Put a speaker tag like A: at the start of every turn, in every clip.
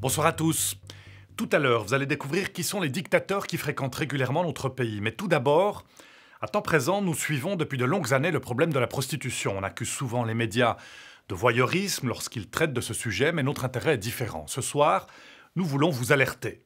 A: Bonsoir à tous. Tout à l'heure, vous allez découvrir qui sont les dictateurs qui fréquentent régulièrement notre pays. Mais tout d'abord, à temps présent, nous suivons depuis de longues années le problème de la prostitution. On accuse souvent les médias de voyeurisme lorsqu'ils traitent de ce sujet, mais notre intérêt est différent. Ce soir, nous voulons vous alerter.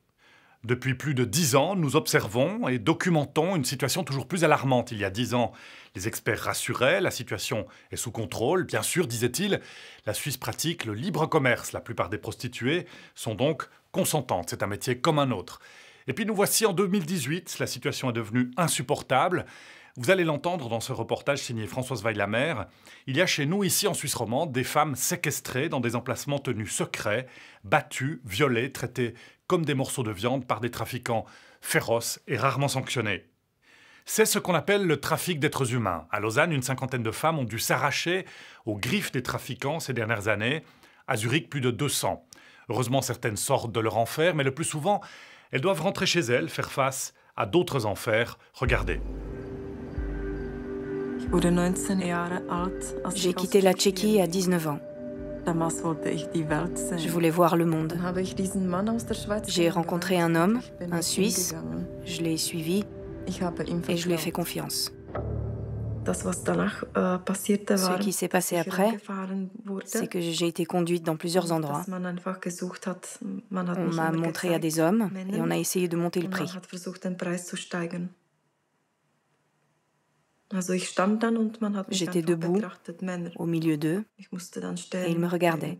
A: Depuis plus de 10 ans, nous observons et documentons une situation toujours plus alarmante. Il y a 10 ans, les experts rassuraient, la situation est sous contrôle. Bien sûr, disaient-ils, la Suisse pratique le libre commerce. La plupart des prostituées sont donc consentantes. C'est un métier comme un autre. Et puis nous voici en 2018, la situation est devenue insupportable. Vous allez l'entendre dans ce reportage signé Françoise Weillamer. Il y a chez nous, ici en Suisse romande, des femmes séquestrées dans des emplacements tenus secrets, battues, violées, traitées comme des morceaux de viande par des trafiquants féroces et rarement sanctionnés. C'est ce qu'on appelle le trafic d'êtres humains. À Lausanne, une cinquantaine de femmes ont dû s'arracher aux griffes des trafiquants ces dernières années. À Zurich, plus de 200. Heureusement, certaines sortent de leur enfer, mais le plus souvent, elles doivent rentrer chez elles, faire face à d'autres enfers. Regardez.
B: J'ai quitté la Tchéquie à 19 ans. Je voulais voir le monde. J'ai rencontré un homme, un Suisse. Je l'ai suivi et je lui ai fait confiance. Ce qui s'est passé après, c'est que j'ai été conduite dans plusieurs endroits. On m'a montré à des hommes et on a essayé de monter le prix. J'étais debout, au milieu d'eux, et ils me regardaient.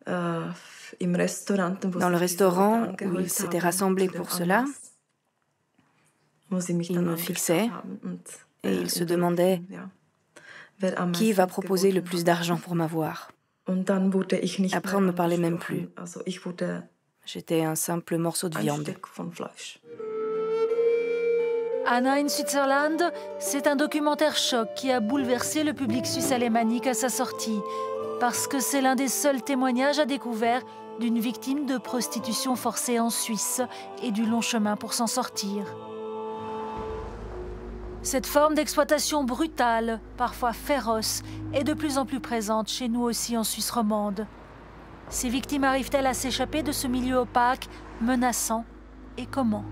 B: Dans le restaurant où ils s'étaient rassemblés pour cela, ils me fixaient et ils se demandaient qui va proposer le plus d'argent pour m'avoir. Après, on ne me parlait même plus. J'étais un simple morceau de viande.
C: Anna in Switzerland, c'est un documentaire choc qui a bouleversé le public suisse alémanique à sa sortie, parce que c'est l'un des seuls témoignages à découvert d'une victime de prostitution forcée en Suisse et du long chemin pour s'en sortir. Cette forme d'exploitation brutale, parfois féroce, est de plus en plus présente chez nous aussi en Suisse romande. Ces victimes arrivent-elles à s'échapper de ce milieu opaque, menaçant, et comment ?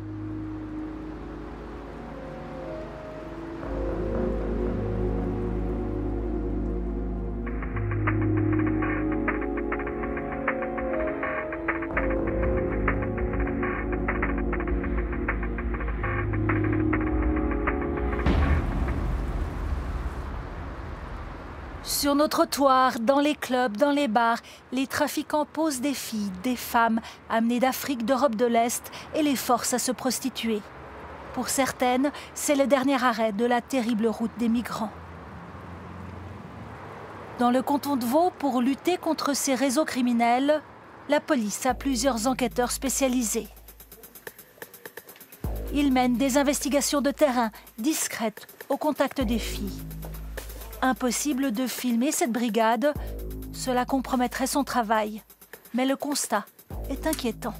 C: Sur nos trottoirs, dans les clubs, dans les bars, les trafiquants posent des filles, des femmes, amenées d'Afrique, d'Europe de l'Est, et les forcent à se prostituer. Pour certaines, c'est le dernier arrêt de la terrible route des migrants. Dans le canton de Vaud, pour lutter contre ces réseaux criminels, la police a plusieurs enquêteurs spécialisés. Ils mènent des investigations de terrain, discrètes, au contact des filles. Impossible de filmer cette brigade, cela compromettrait son travail. Mais le constat est inquiétant.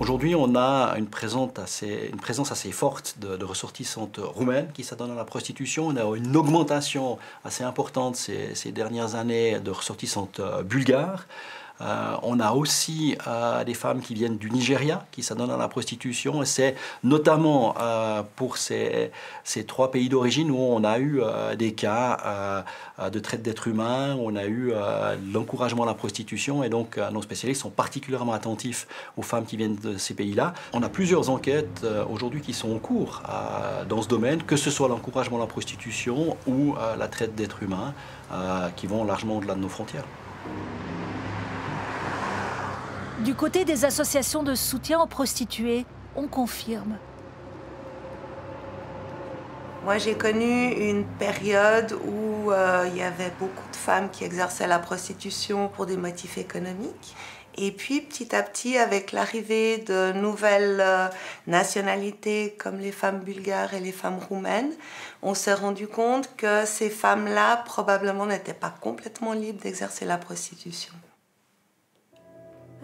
D: Aujourd'hui, on a une présence assez forte de ressortissantes roumaines qui s'adonnent à la prostitution. On a une augmentation assez importante ces dernières années de ressortissantes bulgares. On a aussi des femmes qui viennent du Nigeria, qui s'adonnent à la prostitution. Et c'est notamment pour ces trois pays d'origine où on a eu des cas de traite d'êtres humains, où on a eu l'encouragement à la prostitution. Et donc, nos spécialistes sont particulièrement attentifs aux femmes qui viennent de ces pays-là. On a plusieurs enquêtes aujourd'hui qui sont en cours dans ce domaine, que ce soit l'encouragement à la prostitution ou la traite d'êtres humains, qui vont largement au-delà de nos frontières.
C: Du côté des associations de soutien aux prostituées, on confirme.
E: Moi, j'ai connu une période où il y avait beaucoup de femmes qui exerçaient la prostitution pour des motifs économiques. Et puis, petit à petit, avec l'arrivée de nouvelles nationalités comme les femmes bulgares et les femmes roumaines, on s'est rendu compte que ces femmes-là, probablement, n'étaient pas complètement libres d'exercer la prostitution.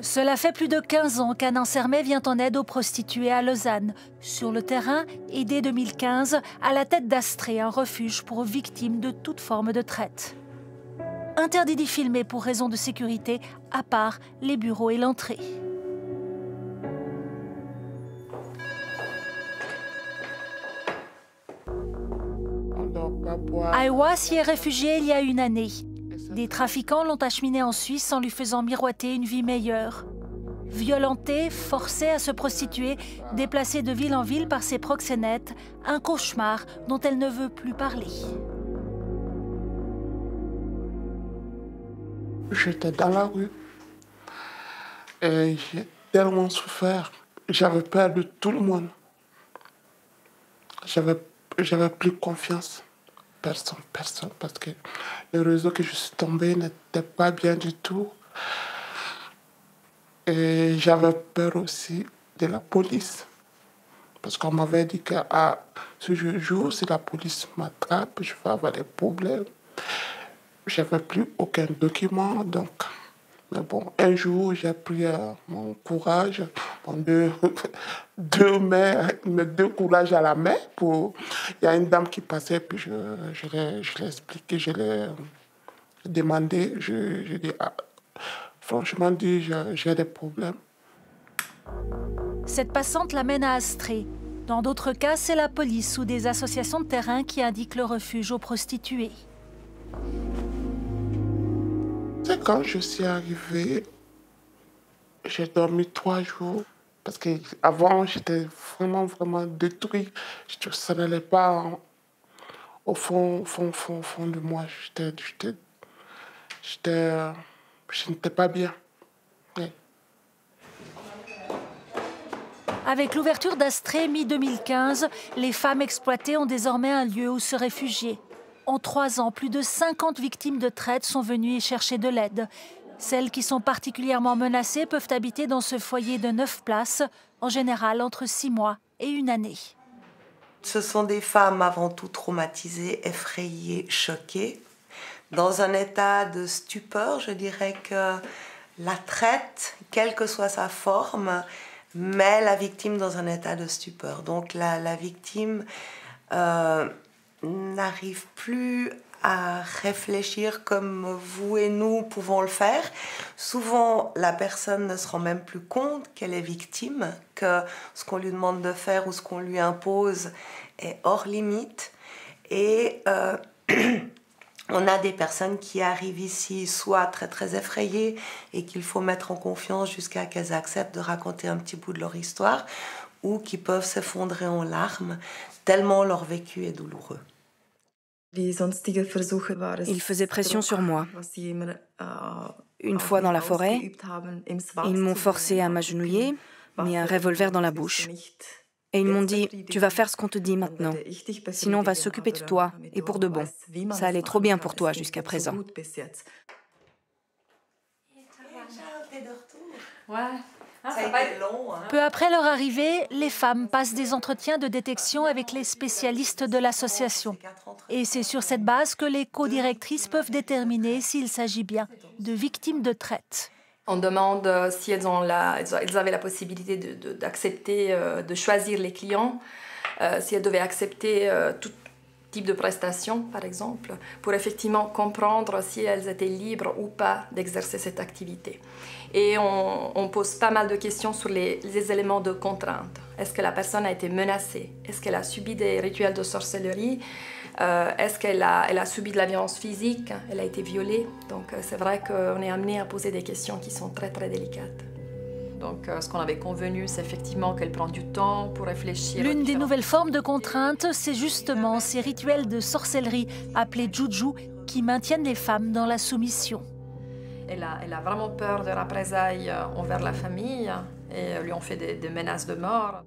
C: Cela fait plus de 15 ans qu'Anna Sermet vient en aide aux prostituées à Lausanne, sur le terrain et dès 2015 à la tête d'Astrée, un refuge pour victimes de toute forme de traite. Interdit d'y filmer pour raison de sécurité, à part les bureaux et l'entrée. Aiwa s'y est réfugiée il y a une année. Des trafiquants l'ont acheminée en Suisse en lui faisant miroiter une vie meilleure. Violentée, forcée à se prostituer, déplacée de ville en ville par ses proxénètes, un cauchemar dont elle ne veut plus parler.
F: J'étais dans la rue et j'ai tellement souffert. J'avais peur de tout le monde. J'avais plus confiance. Personne, parce que le réseau que je suis tombée n'était pas bien du tout. Et j'avais peur aussi de la police. Parce qu'on m'avait dit que ce jour, si la police m'attrape, je vais avoir des problèmes. J'avais plus aucun document, donc... Mais bon, un jour, j'ai pris mon courage, mes deux courages à la main. Il y a une dame qui passait, puis je l'ai expliqué, je l'ai demandé. Je dis, franchement, j'ai des problèmes.
C: Cette passante l'amène à Astrée. Dans d'autres cas, c'est la police ou des associations de terrain qui indiquent le refuge aux prostituées.
F: C'est quand je suis arrivée, j'ai dormi 3 jours. Parce qu'avant, j'étais vraiment détruit. Ça n'allait pas au fond de moi. Je n'étais pas bien. Ouais.
C: Avec l'ouverture d'Astrée mi-2015, les femmes exploitées ont désormais un lieu où se réfugier. En 3 ans, plus de 50 victimes de traite sont venues y chercher de l'aide. Celles qui sont particulièrement menacées peuvent habiter dans ce foyer de 9 places, en général entre 6 mois et 1 année.
E: Ce sont des femmes avant tout traumatisées, effrayées, choquées, dans un état de stupeur. Je dirais que la traite, quelle que soit sa forme, met la victime dans un état de stupeur. Donc la victime n'arrive plus à réfléchir comme vous et nous pouvons le faire. Souvent, la personne ne se rend même plus compte qu'elle est victime, que ce qu'on lui demande de faire ou ce qu'on lui impose est hors limite. Et on a des personnes qui arrivent ici soit très effrayées et qu'il faut mettre en confiance jusqu'à qu'elles acceptent de raconter un petit bout de leur histoire, ou qui peuvent s'effondrer en larmes tellement leur vécu est douloureux.
B: Ils faisaient pression sur moi. Une fois dans la forêt, ils m'ont forcé à m'agenouiller, mis un revolver dans la bouche. Et ils m'ont dit « Tu vas faire ce qu'on te dit maintenant, sinon on va s'occuper de toi, et pour de bon. Ça allait trop bien pour toi jusqu'à présent. »
C: Peu après leur arrivée, les femmes passent des entretiens de détection avec les spécialistes de l'association. Et c'est sur cette base que les co-directrices peuvent déterminer s'il s'agit bien de victimes de traite.
G: On demande si elles avaient la possibilité d'accepter, de choisir les clients, si elles devaient accepter tout type de prestations, par exemple, pour effectivement comprendre si elles étaient libres ou pas d'exercer cette activité. Et on pose pas mal de questions sur les éléments de contrainte. Est-ce que la personne a été menacée? Est-ce qu'elle a subi des rituels de sorcellerie? Est-ce qu'elle a subi de la violence physique? Elle a été violée? Donc c'est vrai qu'on est amené à poser des questions qui sont très délicates. Donc ce qu'on avait convenu, c'est effectivement qu'elle prend du temps pour réfléchir.
C: L'une des nouvelles formes de contrainte, c'est justement ces rituels de sorcellerie appelés juju qui maintiennent les femmes dans la soumission.
G: Elle a vraiment peur de représailles envers la famille et lui ont fait des menaces de mort.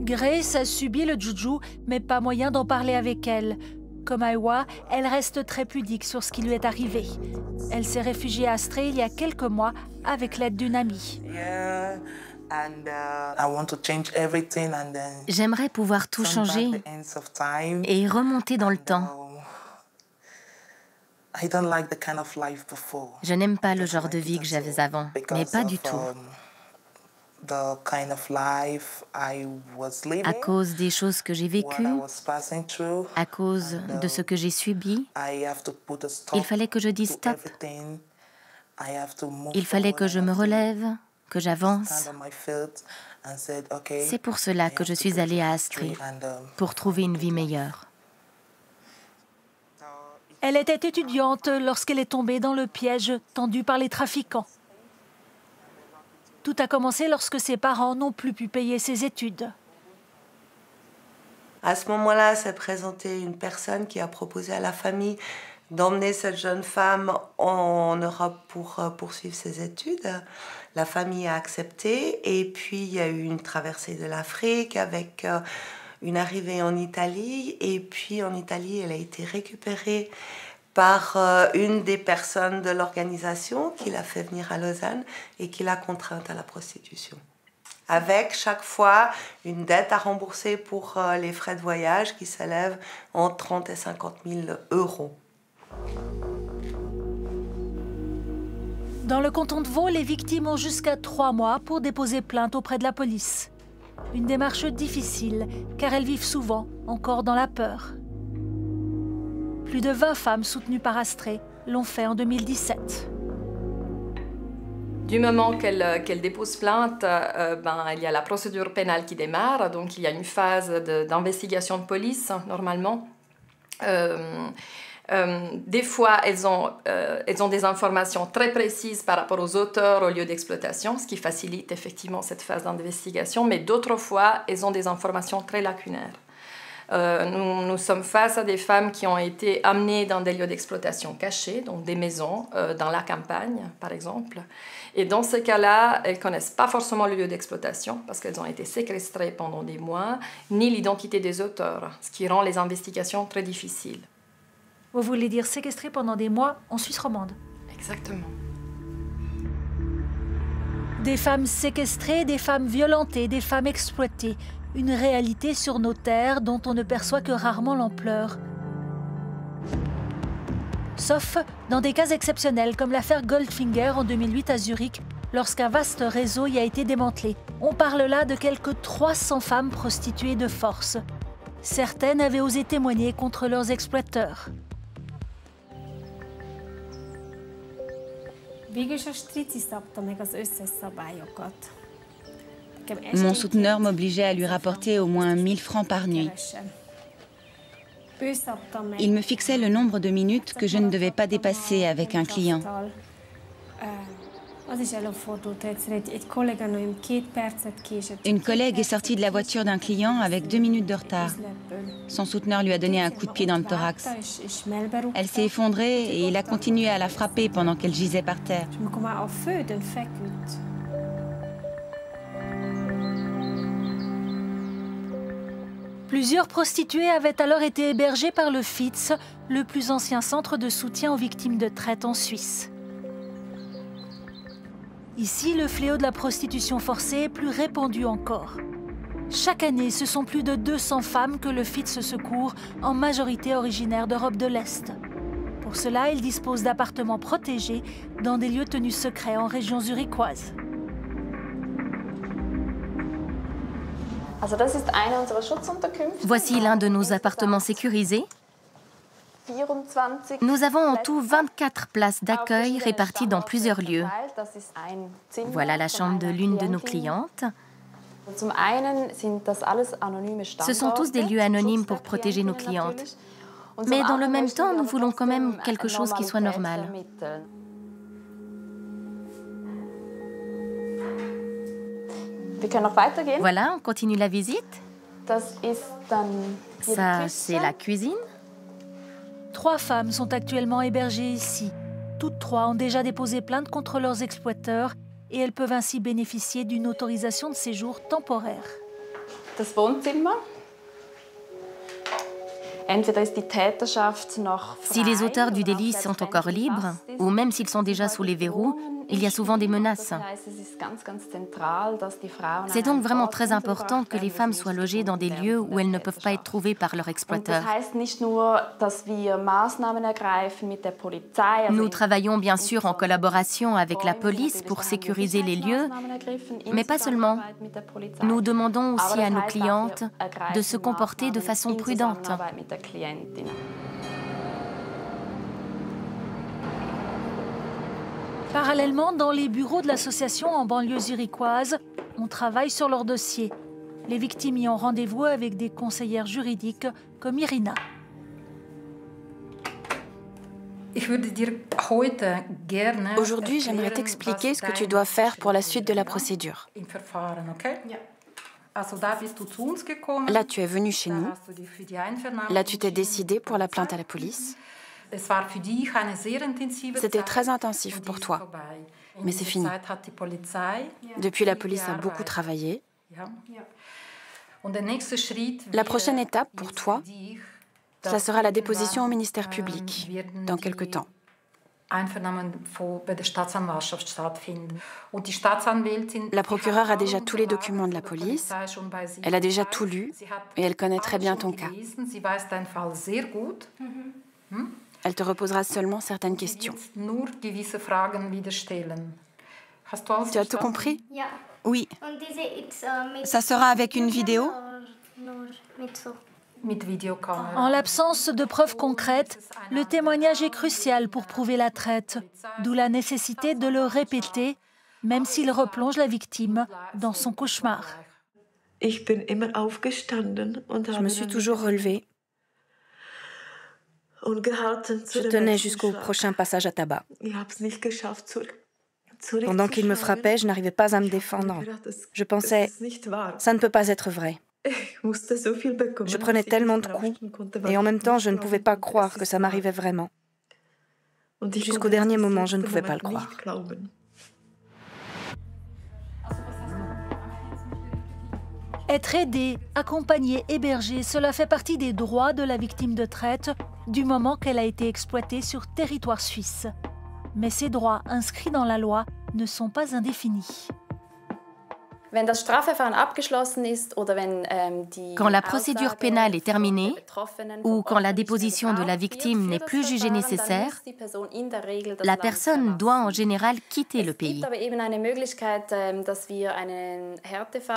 C: Grace a subi le juju, mais pas moyen d'en parler avec elle. Comme Aiwa, elle reste très pudique sur ce qui lui est arrivé. Elle s'est réfugiée à Astrée il y a quelques mois avec l'aide d'une amie.
H: J'aimerais pouvoir tout changer et remonter dans le temps. Je n'aime pas le genre de vie que j'avais avant, mais pas du tout. À cause des choses que j'ai vécues, à cause de ce que j'ai subi, il fallait que je dise stop. Il fallait que je me relève, que j'avance. C'est pour cela que je suis allée à Astrid, pour trouver une vie meilleure.
C: Elle était étudiante lorsqu'elle est tombée dans le piège tendu par les trafiquants. Tout a commencé lorsque ses parents n'ont plus pu payer ses études.
E: À ce moment-là, s'est présentée une personne qui a proposé à la famille d'emmener cette jeune femme en Europe pour poursuivre ses études. La famille a accepté et puis il y a eu une traversée de l'Afrique avec une arrivée en Italie. Et puis en Italie, elle a été récupérée par une des personnes de l'organisation qui l'a fait venir à Lausanne et qui l'a contrainte à la prostitution. Avec chaque fois une dette à rembourser pour les frais de voyage qui s'élèvent entre 30 et 50 000 euros.
C: Dans le canton de Vaud, les victimes ont jusqu'à 3 mois pour déposer plainte auprès de la police. Une démarche difficile, car elles vivent souvent encore dans la peur. Plus de 20 femmes soutenues par Astrid l'ont fait en 2017.
G: Du moment qu'elle dépose plainte, il y a la procédure pénale qui démarre, donc il y a une phase d'investigation de police, normalement. Des fois, elles ont des informations très précises par rapport aux auteurs, aux lieux d'exploitation, ce qui facilite effectivement cette phase d'investigation, mais d'autres fois, elles ont des informations très lacunaires. Nous sommes face à des femmes qui ont été amenées dans des lieux d'exploitation cachés, donc des maisons, dans la campagne, par exemple. Et dans ce cas-là, elles ne connaissent pas forcément le lieu d'exploitation parce qu'elles ont été séquestrées pendant des mois, ni l'identité des auteurs, ce qui rend les investigations très difficiles.
C: Vous voulez dire séquestrées pendant des mois en Suisse romande?
G: Exactement.
C: Des femmes séquestrées, des femmes violentées, des femmes exploitées. Une réalité sur nos terres dont on ne perçoit que rarement l'ampleur. Sauf dans des cas exceptionnels comme l'affaire Goldfinger en 2008 à Zurich, lorsqu'un vaste réseau y a été démantelé. On parle là de quelques 300 femmes prostituées de force. Certaines avaient osé témoigner contre leurs exploiteurs.
H: Mon souteneur m'obligeait à lui rapporter au moins 1000 francs par nuit. Il me fixait le nombre de minutes que je ne devais pas dépasser avec un client. Une collègue est sortie de la voiture d'un client avec 2 minutes de retard. Son souteneur lui a donné un coup de pied dans le thorax. Elle s'est effondrée et il a continué à la frapper pendant qu'elle gisait par terre.
C: Plusieurs prostituées avaient alors été hébergées par le FITS, le plus ancien centre de soutien aux victimes de traite en Suisse. Ici, le fléau de la prostitution forcée est plus répandu encore. Chaque année, ce sont plus de 200 femmes que le FITS secourt, en majorité originaires d'Europe de l'Est. Pour cela, il dispose d'appartements protégés dans des lieux tenus secrets en région zurichoise.
H: Voici l'un de nos appartements sécurisés. Nous avons en tout 24 places d'accueil réparties dans plusieurs lieux. Voilà la chambre de l'une de nos clientes. Ce sont tous des lieux anonymes pour protéger nos clientes. Mais dans le même temps, nous voulons quand même quelque chose qui soit normal. Voilà, on continue la visite. Ça, c'est la cuisine.
C: 3 femmes sont actuellement hébergées ici. Toutes 3 ont déjà déposé plainte contre leurs exploiteurs et elles peuvent ainsi bénéficier d'une autorisation de séjour temporaire.
H: Si les auteurs du délit sont encore libres, ou même s'ils sont déjà sous les verrous,
I: Il y a souvent des menaces. C'est donc vraiment très important que les femmes soient logées dans des lieux où elles ne peuvent pas être trouvées par leur exploiteur. Nous travaillons bien sûr en collaboration avec la police pour sécuriser les lieux, mais pas seulement. Nous demandons aussi à nos clientes de se comporter de façon prudente.
C: Parallèlement, dans les bureaux de l'association en banlieue zurichoise, on travaille sur leur dossier. Les victimes y ont rendez-vous avec des conseillères juridiques comme Irina.
B: Aujourd'hui, j'aimerais t'expliquer ce que tu dois faire pour la suite de la procédure. Là, tu es venu chez nous. Là, tu t'es décidé pour la plainte à la police. C'était très intensif pour toi, mais c'est fini. Depuis, la police a beaucoup travaillé. La prochaine étape pour toi, ça sera la déposition au ministère public dans quelque temps. La procureure a déjà tous les documents de la police, elle a déjà tout lu et elle connaît très bien ton cas. Elle te reposera seulement certaines questions. Tu as tout compris?
H: Oui. Ça sera avec une vidéo?
C: En l'absence de preuves concrètes, le témoignage est crucial pour prouver la traite, d'où la nécessité de le répéter, même s'il replonge la victime dans son cauchemar.
B: Je me suis toujours relevée. Je tenais jusqu'au prochain passage à tabac. Pendant qu'il me frappait, je n'arrivais pas à me défendre. Je pensais, ça ne peut pas être vrai. Je prenais tellement de coups et en même temps, je ne pouvais pas croire que ça m'arrivait vraiment. Jusqu'au dernier moment, je ne pouvais pas le croire.
C: Être aidé, accompagné, hébergé, cela fait partie des droits de la victime de traite du moment qu'elle a été exploitée sur territoire suisse. Mais ces droits inscrits dans la loi ne sont pas indéfinis.
I: Quand la procédure pénale est terminée ou quand la déposition de la victime n'est plus jugée nécessaire, la personne doit en général quitter le pays.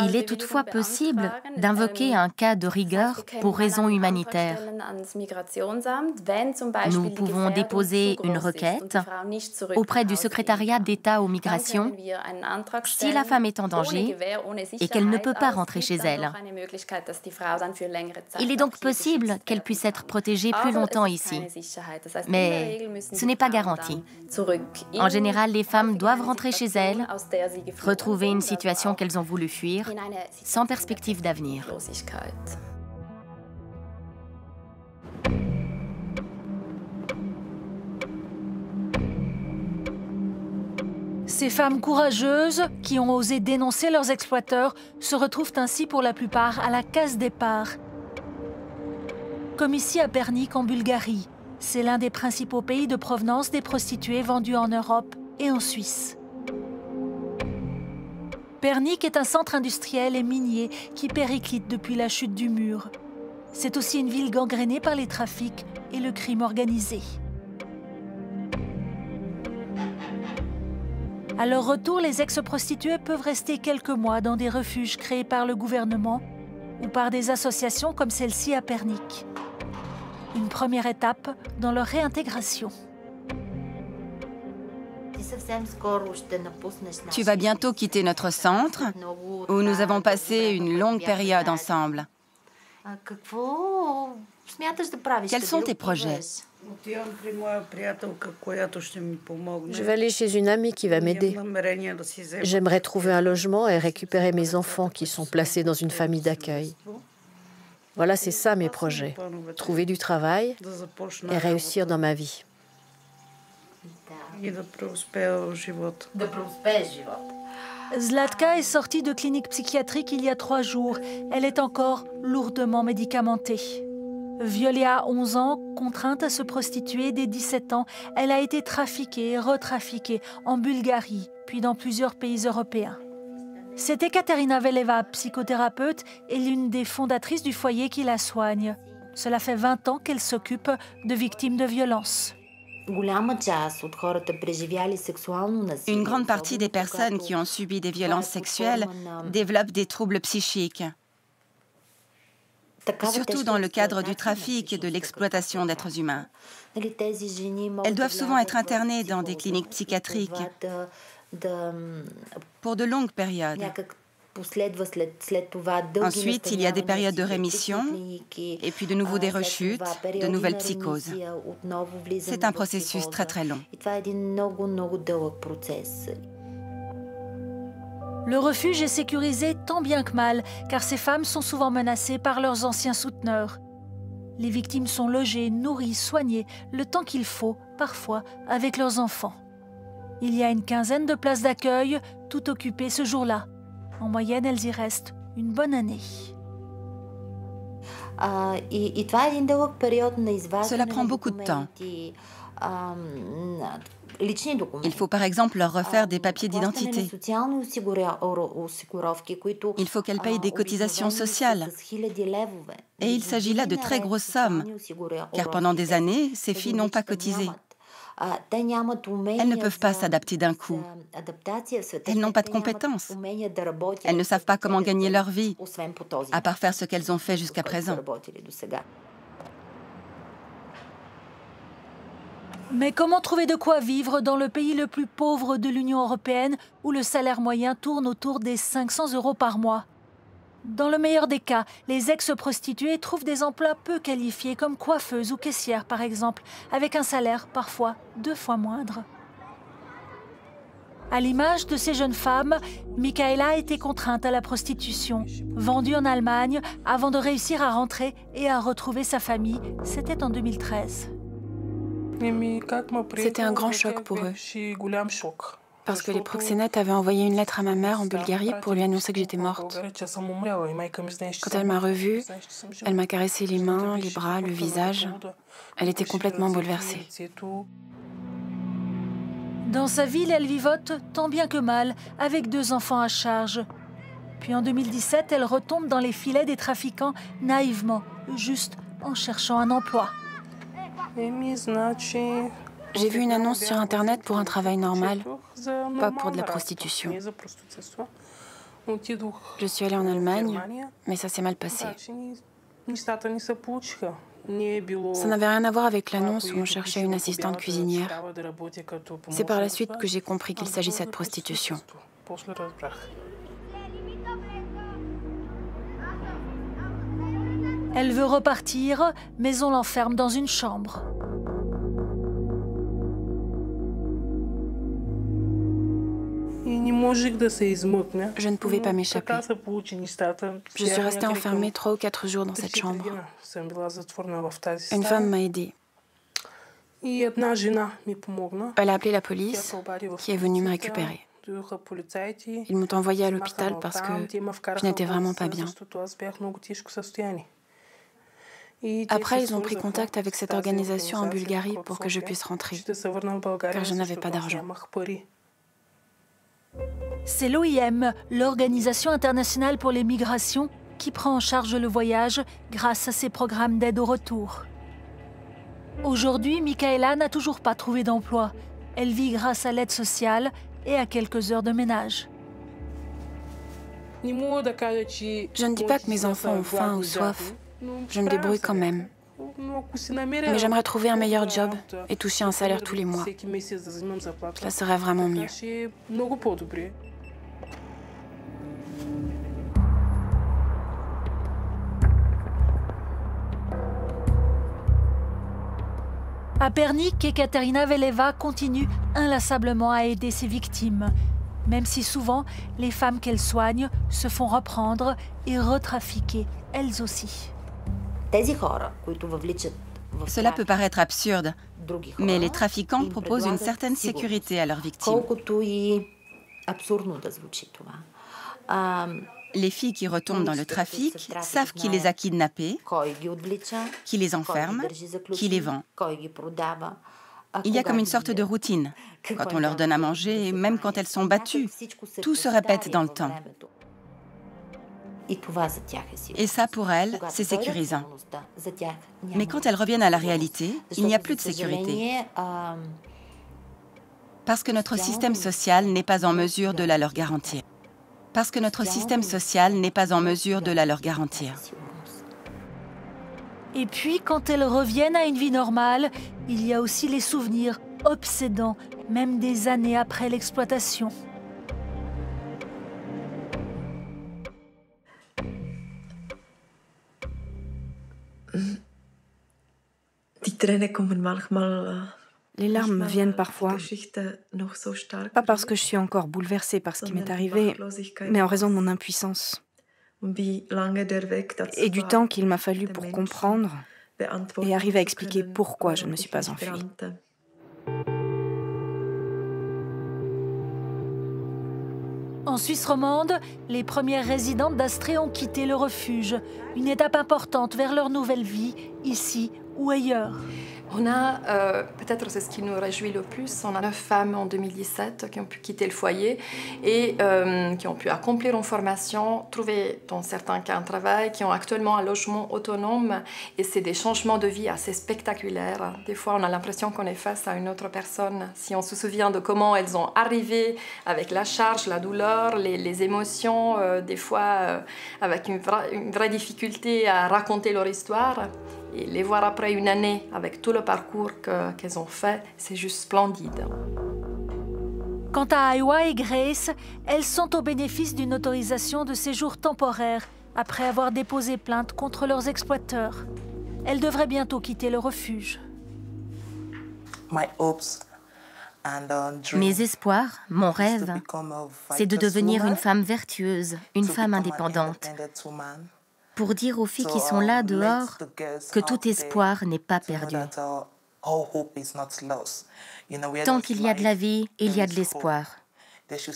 I: Il est toutefois possible d'invoquer un cas de rigueur pour raison humanitaire. Nous pouvons déposer une requête auprès du secrétariat d'État aux migrations si la femme est en danger et qu'elle ne peut pas rentrer chez elle. Il est donc possible qu'elle puisse être protégée plus longtemps ici. Mais ce n'est pas garanti. En général, les femmes doivent rentrer chez elles, retrouver une situation qu'elles ont voulu fuir, sans perspective d'avenir.
C: Ces femmes courageuses, qui ont osé dénoncer leurs exploiteurs, se retrouvent ainsi pour la plupart à la case départ. Comme ici à Pernik en Bulgarie. C'est l'un des principaux pays de provenance des prostituées vendues en Europe et en Suisse. Pernik est un centre industriel et minier qui périclite depuis la chute du mur. C'est aussi une ville gangrénée par les trafics et le crime organisé. À leur retour, les ex-prostituées peuvent rester quelques mois dans des refuges créés par le gouvernement ou par des associations comme celle-ci à Pernik. Une première étape dans leur réintégration.
H: Tu vas bientôt quitter notre centre, où nous avons passé une longue période ensemble. Quels sont tes projets?
J: Je vais aller chez une amie qui va m'aider. J'aimerais trouver un logement et récupérer mes enfants qui sont placés dans une famille d'accueil. Voilà, c'est ça mes projets. Trouver du travail et réussir dans ma vie.
C: Zlatka est sortie de clinique psychiatrique il y a 3 jours. Elle est encore lourdement médicamentée. Violée à 11 ans, contrainte à se prostituer dès 17 ans, elle a été trafiquée et retrafiquée en Bulgarie, puis dans plusieurs pays européens. C'est Ekaterina Veleva, psychothérapeute et l'une des fondatrices du foyer qui la soigne. Cela fait 20 ans qu'elle s'occupe de victimes de violences.
H: Une grande partie des personnes qui ont subi des violences sexuelles développent des troubles psychiques. Surtout dans le cadre du trafic et de l'exploitation d'êtres humains. Elles doivent souvent être internées dans des cliniques psychiatriques pour de longues périodes. Ensuite, il y a des périodes de rémission et puis de nouveau des rechutes, de nouvelles psychoses. C'est un processus très très long.
C: Le refuge est sécurisé tant bien que mal, car ces femmes sont souvent menacées par leurs anciens souteneurs. Les victimes sont logées, nourries, soignées, le temps qu'il faut, parfois, avec leurs enfants. Il y a une quinzaine de places d'accueil, toutes occupées ce jour-là. En moyenne, elles y restent une bonne année.
H: Cela prend beaucoup de temps. Il faut par exemple leur refaire des papiers d'identité. Il faut qu'elles payent des cotisations sociales. Et il s'agit là de très grosses sommes, car pendant des années, ces filles n'ont pas cotisé. Elles ne peuvent pas s'adapter d'un coup. Elles n'ont pas de compétences. Elles ne savent pas comment gagner leur vie, à part faire ce qu'elles ont fait jusqu'à présent.
C: Mais comment trouver de quoi vivre dans le pays le plus pauvre de l'Union européenne où le salaire moyen tourne autour des 500 € par mois? Dans le meilleur des cas, les ex-prostituées trouvent des emplois peu qualifiés comme coiffeuses ou caissières par exemple, avec un salaire parfois 2 fois moindre. À l'image de ces jeunes femmes, Michaela a été contrainte à la prostitution, vendue en Allemagne avant de réussir à rentrer et à retrouver sa famille. C'était en 2013.
K: C'était un grand choc pour eux, parce que les proxénètes avaient envoyé une lettre à ma mère en Bulgarie pour lui annoncer que j'étais morte. Quand elle m'a revue, elle m'a caressé les mains, les bras, le visage. Elle était complètement bouleversée.
C: Dans sa ville, elle vivote tant bien que mal, avec 2 enfants à charge. Puis en 2017, elle retombe dans les filets des trafiquants naïvement, juste en cherchant un emploi.
K: J'ai vu une annonce sur Internet pour un travail normal, pas pour de la prostitution. Je suis allée en Allemagne, mais ça s'est mal passé. Ça n'avait rien à voir avec l'annonce où on cherchait une assistante cuisinière. C'est par la suite que j'ai compris qu'il s'agissait de prostitution.
C: Elle veut repartir, mais on l'enferme dans une chambre.
K: Je ne pouvais pas m'échapper. Je suis restée enfermée 3 ou 4 jours dans cette chambre. Une femme m'a aidée. Elle a appelé la police, qui est venue me récupérer. Ils m'ont envoyée à l'hôpital parce que je n'étais vraiment pas bien. Après, ils ont pris contact avec cette organisation en Bulgarie pour que je puisse rentrer, car je n'avais pas d'argent.
C: C'est l'OIM, l'Organisation internationale pour les migrations, qui prend en charge le voyage grâce à ses programmes d'aide au retour. Aujourd'hui, Michaela n'a toujours pas trouvé d'emploi. Elle vit grâce à l'aide sociale et à quelques heures de ménage.
K: Je ne dis pas que mes enfants ont faim ou soif. Je me débrouille quand même. Mais j'aimerais trouver un meilleur job et toucher un salaire tous les mois. Cela serait vraiment mieux.
C: À Pernik, Ekaterina Veleva continue inlassablement à aider ses victimes, même si souvent les femmes qu'elle soigne se font reprendre et retrafiquer elles aussi.
H: Cela peut paraître absurde, mais les trafiquants proposent une certaine sécurité à leurs victimes. Les filles qui retombent dans le trafic savent qui les a kidnappées, qui les enferme, qui les vend. Il y a comme une sorte de routine. Quand on leur donne à manger, même quand elles sont battues, tout se répète dans le temps. Et ça, pour elles, c'est sécurisant. Mais quand elles reviennent à la réalité, il n'y a plus de sécurité. Parce que notre système social n'est pas en mesure de la leur garantir. Parce que notre système social n'est pas en mesure de la leur garantir.
C: Et puis, quand elles reviennent à une vie normale, il y a aussi les souvenirs obsédants, même des années après l'exploitation.
B: Les larmes me viennent parfois, pas parce que je suis encore bouleversée par ce qui m'est arrivé, mais en raison de mon impuissance. Et du temps qu'il m'a fallu pour comprendre et arriver à expliquer pourquoi je ne me suis pas enfuie.
C: En Suisse romande, les premières résidentes d'Astrée ont quitté le refuge, une étape importante vers leur nouvelle vie, ici ou ailleurs.
G: On a, peut-être c'est ce qui nous réjouit le plus, on a 9 femmes en 2017 qui ont pu quitter le foyer et qui ont pu accomplir une formation, trouver dans certains cas un travail, qui ont actuellement un logement autonome et c'est des changements de vie assez spectaculaires. Des fois on a l'impression qu'on est face à une autre personne. Si on se souvient de comment elles ont arrivé avec la charge, la douleur, les émotions, des fois avec une vraie difficulté à raconter leur histoire. Et les voir après une année avec tout le parcours qu'elles ont fait, c'est juste splendide.
C: Quant à Aiwa et Grace, elles sont au bénéfice d'une autorisation de séjour temporaire après avoir déposé plainte contre leurs exploiteurs. Elles devraient bientôt quitter le refuge.
I: Mes espoirs, mon rêve, c'est de devenir une femme vertueuse, une femme indépendante. Pour dire aux filles qui sont là dehors que tout espoir n'est pas perdu. Tant qu'il y a de la vie, il y a de l'espoir.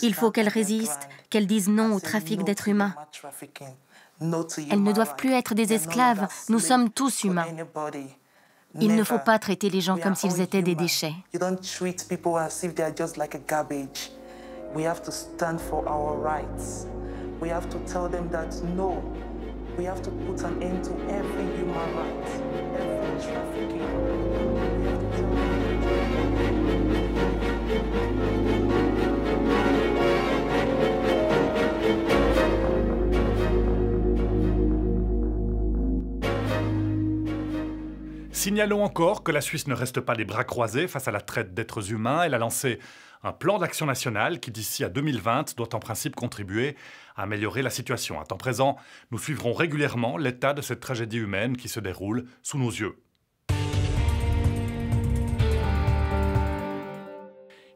I: Il faut qu'elles résistent, qu'elles disent non au trafic d'êtres humains. Elles ne doivent plus être des esclaves, nous sommes tous humains. Il ne faut pas traiter les gens comme s'ils étaient des déchets. We have to put an end to every human right, every trafficking.
A: Signalons encore que la Suisse ne reste pas les bras croisés face à la traite d'êtres humains. Elle a lancé un plan d'action national qui, d'ici à 2020, doit en principe contribuer à améliorer la situation. À temps présent, nous suivrons régulièrement l'état de cette tragédie humaine qui se déroule sous nos yeux.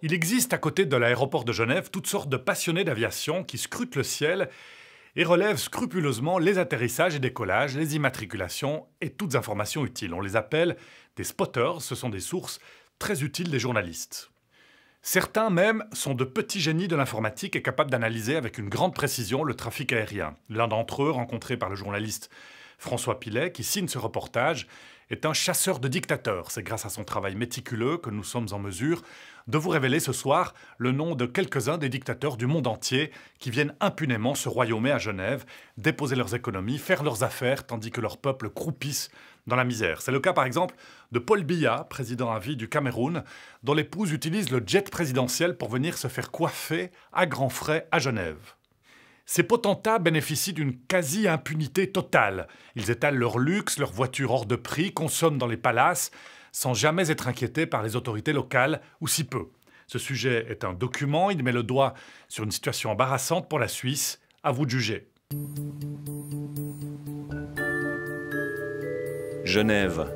A: Il existe à côté de l'aéroport de Genève toutes sortes de passionnés d'aviation qui scrutent le ciel et relèvent scrupuleusement les atterrissages et décollages, les immatriculations et toutes informations utiles. On les appelle des spotters, ce sont des sources très utiles des journalistes. Certains même sont de petits génies de l'informatique et capables d'analyser avec une grande précision le trafic aérien. L'un d'entre eux, rencontré par le journaliste François Pilet, qui signe ce reportage, est un chasseur de dictateurs. C'est grâce à son travail méticuleux que nous sommes en mesure de vous révéler ce soir le nom de quelques-uns des dictateurs du monde entier qui viennent impunément se royaumer à Genève, déposer leurs économies, faire leurs affaires, tandis que leurs peuples croupissent dans la misère. C'est le cas par exemple de Paul Biya, président à vie du Cameroun, dont l'épouse utilise le jet présidentiel pour venir se faire coiffer à grands frais à Genève. Ces potentats bénéficient d'une quasi-impunité totale. Ils étalent leur luxe, leurs voitures hors de prix, consomment dans les palaces, sans jamais être inquiétés par les autorités locales, ou si peu. Ce sujet est un document, il met le doigt sur une situation embarrassante pour la Suisse. À vous de juger.
L: Genève,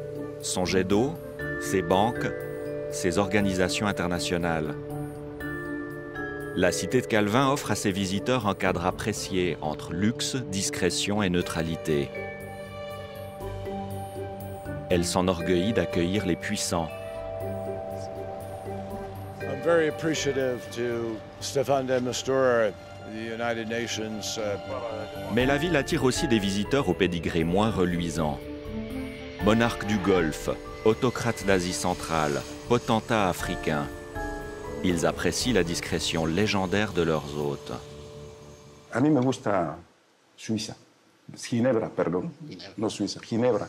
L: son jet d'eau, ses banques, ses organisations internationales. La cité de Calvin offre à ses visiteurs un cadre apprécié entre luxe, discrétion et neutralité. Elle s'enorgueillit d'accueillir les puissants.
M: I'm very appreciative to Stéphane de Mistura
L: Mais la ville attire aussi des visiteurs au pédigré moins reluisant. Monarques du Golfe, autocrates d'Asie centrale, potentats africains. Ils apprécient la discrétion légendaire de leurs hôtes.
M: A mí me gusta Suiza. Ginebra, perdón. No Suiza, Ginebra.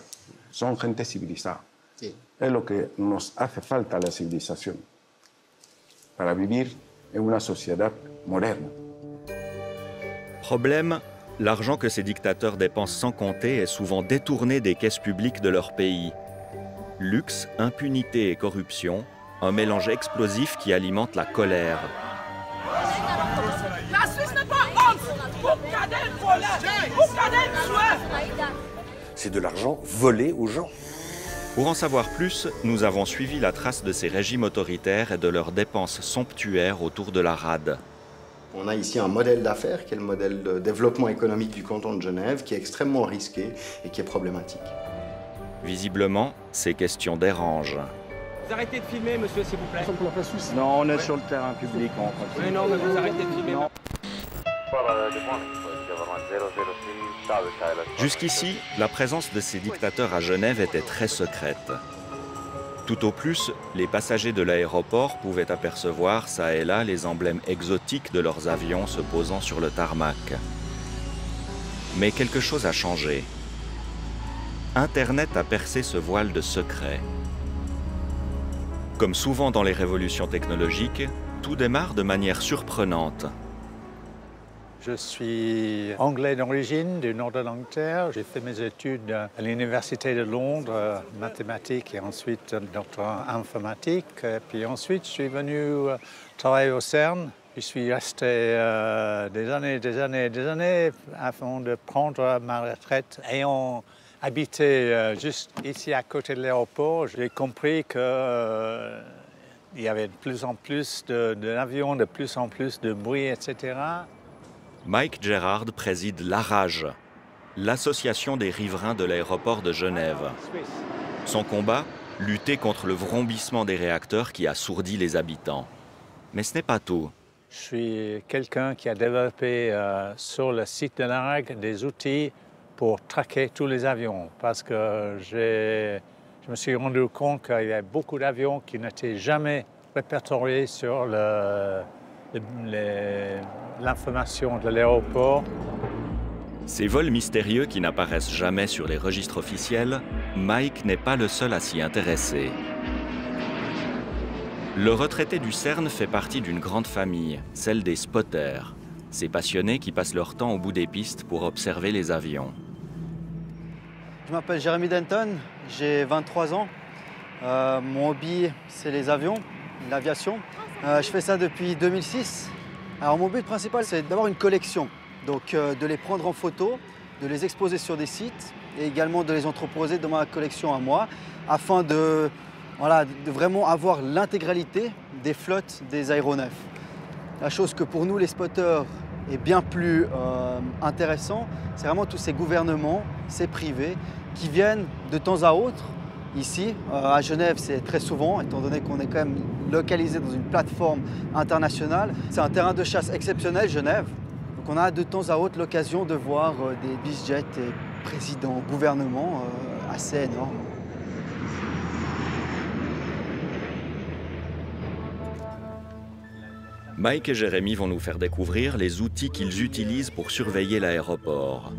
M: Son gente civilizada. Es lo que nos hace falta a la civilización para vivir en una sociedad moderna.
L: Problème, l'argent que ces dictateurs dépensent sans compter est souvent détourné des caisses publiques de leur pays. Luxe, impunité et corruption, un mélange explosif qui alimente la colère.
N: La Suisse n'est pas honte.
O: C'est de l'argent volé aux gens.
L: Pour en savoir plus, nous avons suivi la trace de ces régimes autoritaires et de leurs dépenses somptuaires autour de la rade.
P: On a ici un modèle d'affaires qui est le modèle de développement économique du canton de Genève, qui est extrêmement risqué et qui est problématique.
L: Visiblement, ces questions dérangent.
Q: Vous arrêtez de filmer, monsieur, s'il vous plaît.
R: Non, on est sur le terrain public, on continue.
Q: Oui, non, mais vous arrêtez de filmer.
L: Jusqu'ici, la présence de ces dictateurs à Genève était très secrète. Tout au plus, les passagers de l'aéroport pouvaient apercevoir çà et là les emblèmes exotiques de leurs avions se posant sur le tarmac. Mais quelque chose a changé. Internet a percé ce voile de secret. Comme souvent dans les révolutions technologiques, tout démarre de manière surprenante.
S: Je suis anglais d'origine, du nord de l'Angleterre. J'ai fait mes études à l'Université de Londres, mathématiques et ensuite doctorat en informatique. Et puis ensuite, je suis venu travailler au CERN. Je suis resté des années avant de prendre ma retraite. Ayant habité juste ici à côté de l'aéroport, j'ai compris que il y avait de plus en plus d'avions, de plus en plus de bruit, etc.
L: Mike Gerard préside l'ARAGE, l'association des riverains de l'aéroport de Genève. Son combat, lutter contre le vrombissement des réacteurs qui assourdit les habitants. Mais ce n'est pas tout.
S: Je suis quelqu'un qui a développé sur le site de l'ARAG des outils pour traquer tous les avions parce que je me suis rendu compte qu'il y avait beaucoup d'avions qui n'étaient jamais répertoriés sur l'information de l'aéroport.
L: Ces vols mystérieux qui n'apparaissent jamais sur les registres officiels, Mike n'est pas le seul à s'y intéresser. Le retraité du CERN fait partie d'une grande famille, celle des spotters, ces passionnés qui passent leur temps au bout des pistes pour observer les avions.
T: Je m'appelle Jeremy Denton, j'ai 23 ans. Mon hobby, c'est les avions, l'aviation. Je fais ça depuis 2006. Alors mon but principal, c'est d'avoir une collection. Donc de les prendre en photo, de les exposer sur des sites et également de les entreposer dans ma collection à moi afin de vraiment avoir l'intégralité des flottes des aéronefs. La chose que pour nous, les spotters, est bien plus intéressant, c'est vraiment tous ces gouvernements, ces privés qui viennent de temps à autre. Ici, à Genève, c'est très souvent, étant donné qu'on est quand même localisé dans une plateforme internationale. C'est un terrain de chasse exceptionnel, Genève. Donc on a de temps à autre l'occasion de voir des bizjets et présidents, gouvernements assez énormes.
L: Mike et Jérémy vont nous faire découvrir les outils qu'ils utilisent pour surveiller l'aéroport.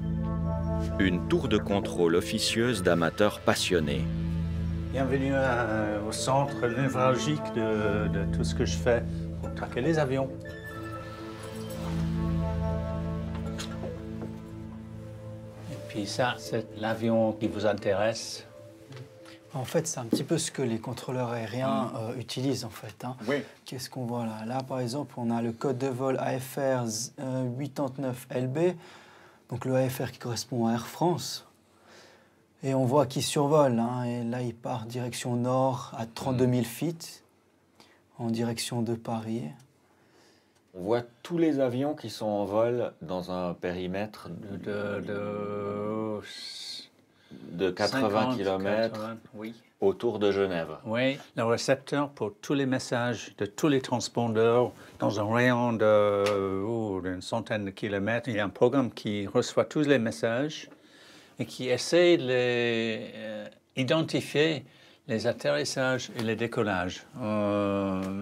L: Une tour de contrôle officieuse d'amateurs passionnés.
S: Bienvenue au centre névralgique de tout ce que je fais pour traquer les avions. Et puis ça, c'est l'avion qui vous intéresse.
T: En fait, c'est un petit peu ce que les contrôleurs aériens utilisent, en fait. Hein.
S: Oui.
T: Qu'est-ce qu'on voit là? Là, par exemple, on a le code de vol AFR 89LB, donc le AFR qui correspond à Air France. Et on voit qu'il survole, hein, et là, il part direction nord à 32 000 feet, en direction de Paris.
U: On voit tous les avions qui sont en vol dans un périmètre
S: de
U: 80 km.
S: 80, oui.
U: autour de Genève.
S: Oui, le récepteur pour tous les messages de tous les transpondeurs dans un rayon d'une centaine de kilomètres. Il y a un programme qui reçoit tous les messages et qui essaie d'identifier les atterrissages et les décollages.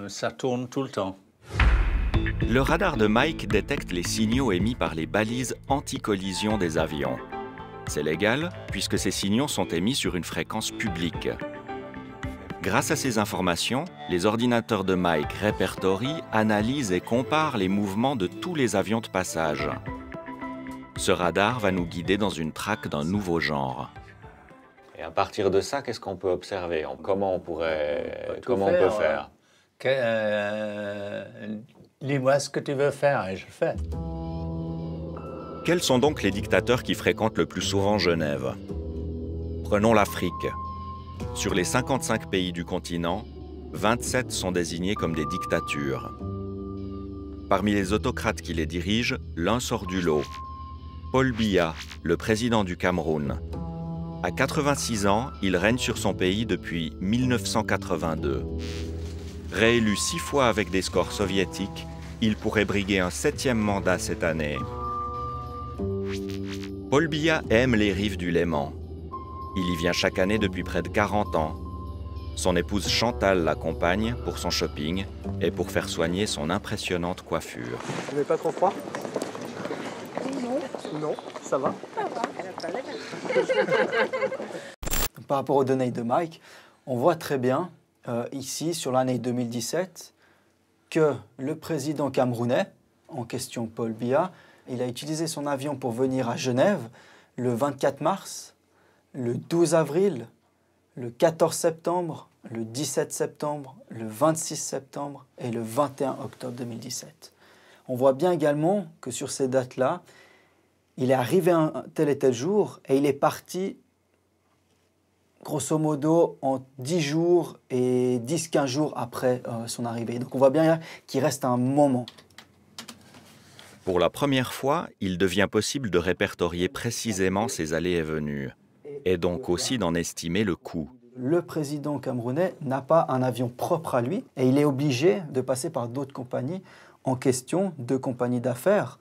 S: Ça tourne tout le temps.
L: Le radar de Mike détecte les signaux émis par les balises anti-collision des avions. C'est légal puisque ces signaux sont émis sur une fréquence publique. Grâce à ces informations, les ordinateurs de Mike répertorient, analysent et comparent les mouvements de tous les avions de passage. Ce radar va nous guider dans une traque d'un nouveau genre.
U: Et à partir de ça, qu'est-ce qu'on peut observer? Comment on peut faire?
S: Dis-moi ce que tu veux faire et je le fais.
L: Quels sont donc les dictateurs qui fréquentent le plus souvent Genève? Prenons l'Afrique. Sur les 55 pays du continent, 27 sont désignés comme des dictatures. Parmi les autocrates qui les dirigent, l'un sort du lot. Paul Biya, le président du Cameroun. À 86 ans, il règne sur son pays depuis 1982. Réélu 6 fois avec des scores soviétiques, il pourrait briguer un 7e mandat cette année. Paul Biya aime les rives du Léman. Il y vient chaque année depuis près de 40 ans. Son épouse Chantal l'accompagne pour son shopping et pour faire soigner son impressionnante coiffure.
T: Vous n'avez pas trop froid? Non. Non, ça va? Ça va. Par rapport aux données de Mike, on voit très bien ici, sur l'année 2017, que le président camerounais, en question Paul Biya, il a utilisé son avion pour venir à Genève le 24 mars, le 12 avril, le 14 septembre, le 17 septembre, le 26 septembre et le 21 octobre 2017. On voit bien également que sur ces dates-là, il est arrivé un tel et tel jour et il est parti grosso modo en 10 jours et 10-15 jours après son arrivée. Donc on voit bien qu'il reste un moment.
L: Pour la première fois, il devient possible de répertorier précisément ses allées et venues, et donc aussi d'en estimer le coût.
T: Le président camerounais n'a pas un avion propre à lui, et il est obligé de passer par d'autres compagnies en question, de compagnies d'affaires,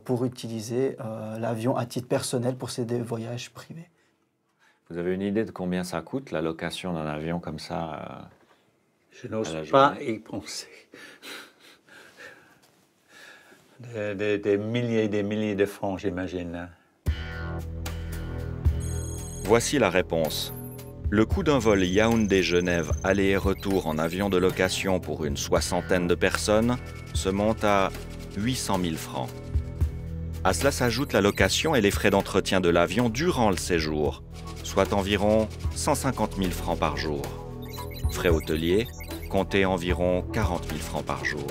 T: pour utiliser l'avion à titre personnel pour ses voyages privés.
U: Vous avez une idée de combien ça coûte, la location d'un avion comme ça?
S: Je n'ose pas y penser. Des milliers et des milliers de francs, j'imagine.
L: Voici la réponse. Le coût d'un vol Yaoundé-Genève aller et retour en avion de location pour une 60aine de personnes se monte à 800 000 francs. À cela s'ajoute la location et les frais d'entretien de l'avion durant le séjour, soit environ 150 000 francs par jour. Frais hôteliers, comptez environ 40 000 francs par jour.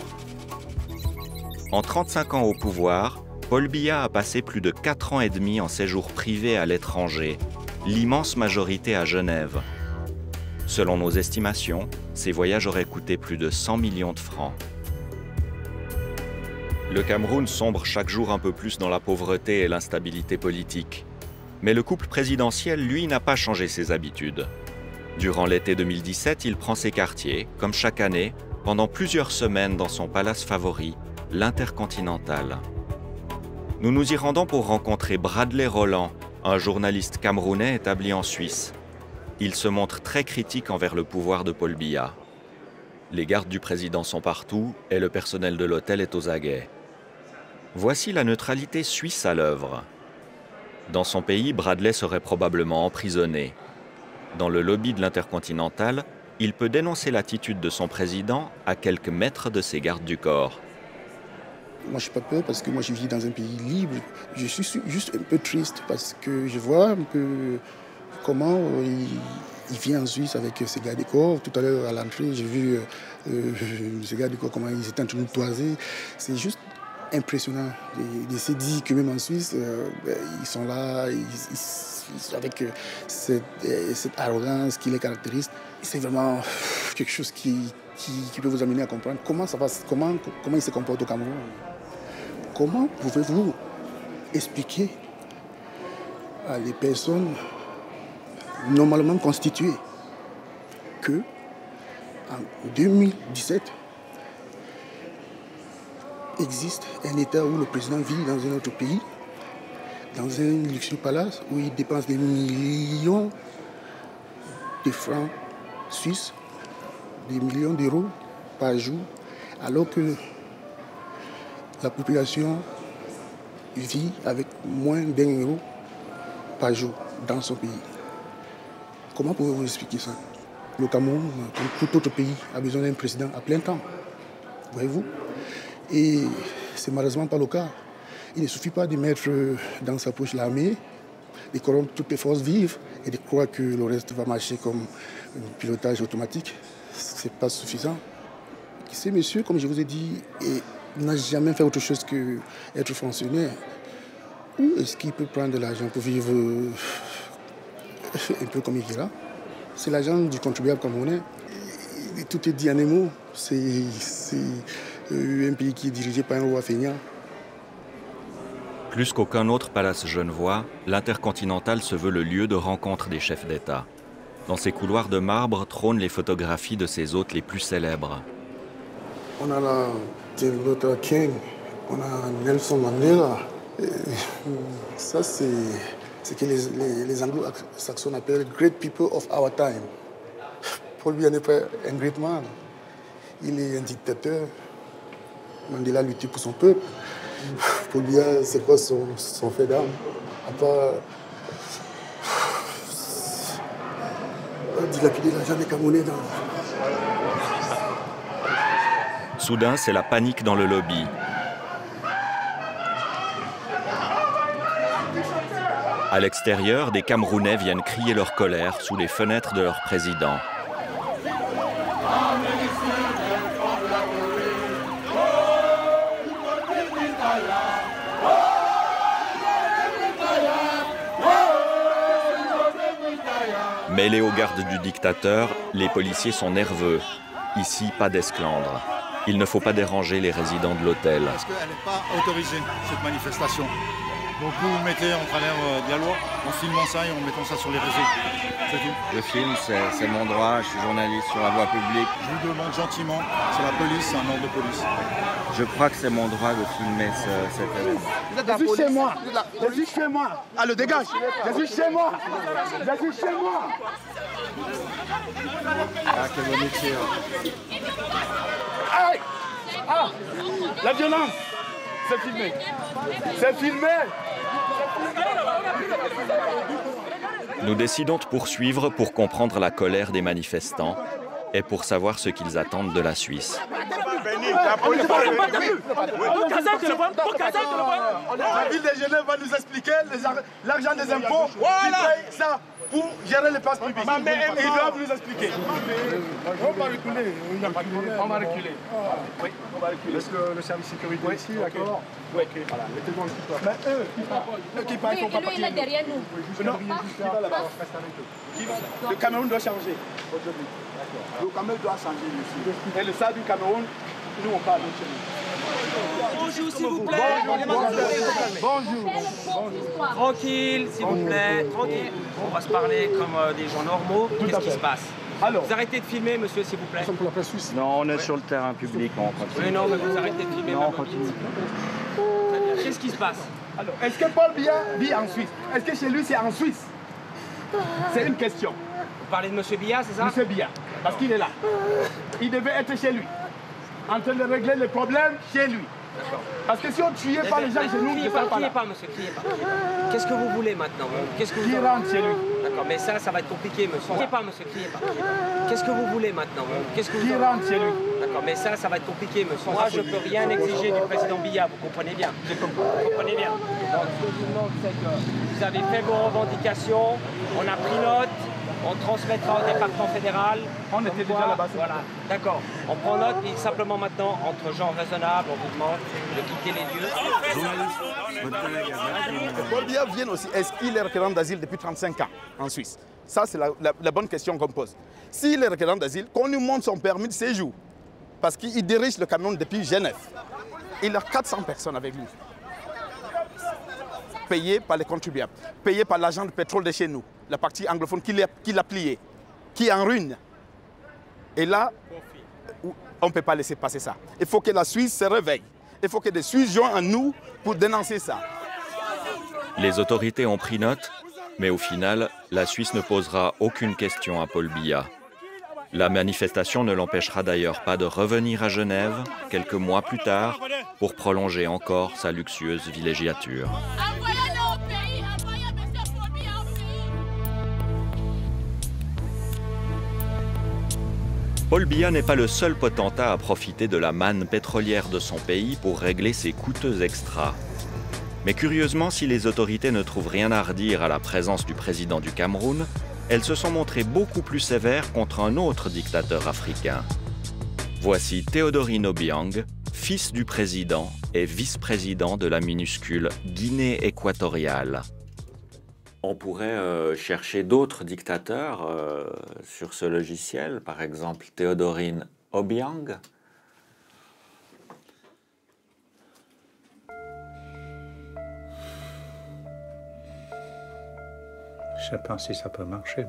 L: En 35 ans au pouvoir, Paul Biya a passé plus de 4 ans et demi en séjour privé à l'étranger, l'immense majorité à Genève. Selon nos estimations, ces voyages auraient coûté plus de 100 millions de francs. Le Cameroun sombre chaque jour un peu plus dans la pauvreté et l'instabilité politique. Mais le couple présidentiel, lui, n'a pas changé ses habitudes. Durant l'été 2017, il prend ses quartiers, comme chaque année, pendant plusieurs semaines dans son palace favori, l'Intercontinental. Nous nous y rendons pour rencontrer Bradley Roland, un journaliste camerounais établi en Suisse. Il se montre très critique envers le pouvoir de Paul Biya. Les gardes du président sont partout et le personnel de l'hôtel est aux aguets. Voici la neutralité suisse à l'œuvre. Dans son pays, Bradley serait probablement emprisonné. Dans le lobby de l'Intercontinental, il peut dénoncer l'attitude de son président à quelques mètres de ses gardes du corps.
F: Moi, je n'ai pas peur parce que moi, je vis dans un pays libre. Je suis juste un peu triste parce que je vois un peu comment il vient en Suisse avec ses gardes du corps. Tout à l'heure, à l'entrée, j'ai vu ces gardes du corps, comment ils étaient en train de toiser. C'est juste impressionnant de se dire que même en Suisse, ils sont là, avec cette arrogance qui les caractérise. C'est vraiment quelque chose qui peut vous amener à comprendre comment ça passe, comment ils se comportent au Cameroun. Comment pouvez-vous expliquer à les personnes normalement constituées que en 2017, existe un État où le président vit dans un autre pays, dans un luxueux palace où il dépense des millions de francs suisses, des millions d'euros par jour, alors que la population vit avec moins d'1 euro par jour dans son pays. Comment pouvez-vous expliquer ça? Le Cameroun, comme tout autre pays, a besoin d'un président à plein temps. Voyez-vous? Et c'est malheureusement pas le cas. Il ne suffit pas de mettre dans sa poche l'armée, de corrompre toutes les forces vives et de croire que le reste va marcher comme un pilotage automatique. Ce n'est pas suffisant. Ce monsieur, comme je vous ai dit, n'a jamais fait autre chose qu'être fonctionnaire. Où est-ce qu'il peut prendre de l'argent pour vivre un peu comme il dira? C'est l'argent du contribuable camerounais. Tout est dit en un mot. C'est un pays qui est dirigé par un roi feignant.
L: Plus qu'aucun autre palace genevois, l'Intercontinental se veut le lieu de rencontre des chefs d'État. Dans ses couloirs de marbre trônent les photographies de ses hôtes les plus célèbres.
F: On a la Martin Luther King, on a Nelson Mandela. Et ça, c'est ce que les anglo-saxons appellent « great people of our time ». Paul Biya n'est pas un great man. Il est un dictateur. Mandela a lutté pour son peuple. Paul Biya, c'est quoi son fait d'âme? À part dilapider l'argent des Camerounais dans...
L: Soudain, c'est la panique dans le lobby. À l'extérieur, des Camerounais viennent crier leur colère sous les fenêtres de leur président. Mêlés aux gardes du dictateur, les policiers sont nerveux. Ici, pas d'esclandre. Il ne faut pas déranger les résidents de l'hôtel.
D: Parce qu'elle n'est pas autorisée, cette manifestation. Donc vous vous mettez en travers de la loi, en filmant ça et en mettant ça sur les réseaux. C'est tout.
R: Le film, c'est mon droit, je suis journaliste sur la voie publique.
D: Je vous demande gentiment, c'est la police, c'est un ordre de police.
R: Je crois que c'est mon droit de filmer cet événement.
V: Je suis chez moi, je suis chez moi. Allez, dégage, je suis chez moi, je suis chez moi.
D: Ah, quel bon métier.
V: Aïe! Ah! La violence! C'est filmé! C'est filmé!
L: Nous décidons de poursuivre pour comprendre la colère des manifestants et pour savoir ce qu'ils attendent de la Suisse.
V: La ville de Genève va nous expliquer l'argent des impôts qui paye ça pour gérer les places publiques. Ils doivent nous expliquer. On va reculer. On va reculer. Oui, on va reculer. Est-ce que le service sécurité ici, d'accord? Oui, ok, voilà. Mettez-moi le kit. Mais eux qui parlent, ils ne vont pas partir. Il est derrière nous. Non, qui va là-bas? Le Cameroun doit changer aujourd'hui. Le Cameroun doit changer ici. Et le stade du Cameroun, nous on parle chez nous.
Q: Bonjour s'il vous plaît.
V: Bonjour.
Q: Tranquille s'il vous plaît. Tranquille. On va se parler comme des gens normaux. Qu'est-ce qui se passe? Alors, vous arrêtez de filmer, monsieur, s'il vous plaît.
R: Nous sommes pour la presse suisse. Non, on est sur le terrain public, on continue.
Q: Oui, non, mais vous arrêtez de filmer.
R: Non, on continue.
Q: Qu'est-ce qui se passe?
V: Alors, est-ce que Paul Biya vit en Suisse? Est-ce que chez lui c'est en Suisse? C'est une question.
Q: Vous parlez de monsieur Biya, c'est ça?
V: Monsieur Biya, parce qu'il est là. Il devait être chez lui, en train de régler les problèmes chez lui. Parce que si on ne tuait pas les gens chez nous,
Q: criez pas, monsieur, criez pas. Qu'est-ce que vous voulez maintenant? Qu'est-ce que vous...
V: Qui rentre chez lui?
Q: D'accord, mais ça va être compliqué, monsieur. Criez pas, monsieur, criez pas. Qu'est-ce que vous voulez maintenant? Qu'est-ce que vous...
V: Qui rentre chez lui?
Q: D'accord, mais ça va être compliqué, monsieur. Moi, je ne peux rien exiger du président Biya, vous comprenez bien. Vous comprenez bien. Donc, ce que je vous demande, c'est que vous avez fait vos revendications, on a pris note. On transmettra au département fédéral.
V: On était déjà là-bas.
Q: Voilà, d'accord. On prend note et simplement maintenant, entre gens raisonnables, on vous demande de quitter les lieux.
V: Paul Biya vient aussi. Est-ce qu'il est requérant d'asile depuis 35 ans en Suisse? Ça, c'est la bonne question qu'on pose. S'il est requérant d'asile, qu'on lui montre son permis de séjour. Parce qu'il dirige le Cameroun depuis Genève. Il a 400 personnes avec lui. Payé par les contribuables, payé par l'agent de pétrole de chez nous, la partie anglophone qui l'a plié, qui est en ruine. Et là, on ne peut pas laisser passer ça. Il faut que la Suisse se réveille. Il faut que des Suisses joignent en nous pour dénoncer ça.
L: Les autorités ont pris note, mais au final, la Suisse ne posera aucune question à Paul Biya. La manifestation ne l'empêchera d'ailleurs pas de revenir à Genève quelques mois plus tard pour prolonger encore sa luxueuse villégiature. Paul Biya n'est pas le seul potentat à profiter de la manne pétrolière de son pays pour régler ses coûteux extras. Mais curieusement, si les autorités ne trouvent rien à redire à la présence du président du Cameroun, elles se sont montrées beaucoup plus sévères contre un autre dictateur africain. Voici Théodorine Obiang, fils du président et vice-président de la minuscule Guinée équatoriale. On pourrait chercher d'autres dictateurs sur ce logiciel, par exemple Théodorine Obiang.
S: Je ne sais pas si ça peut marcher,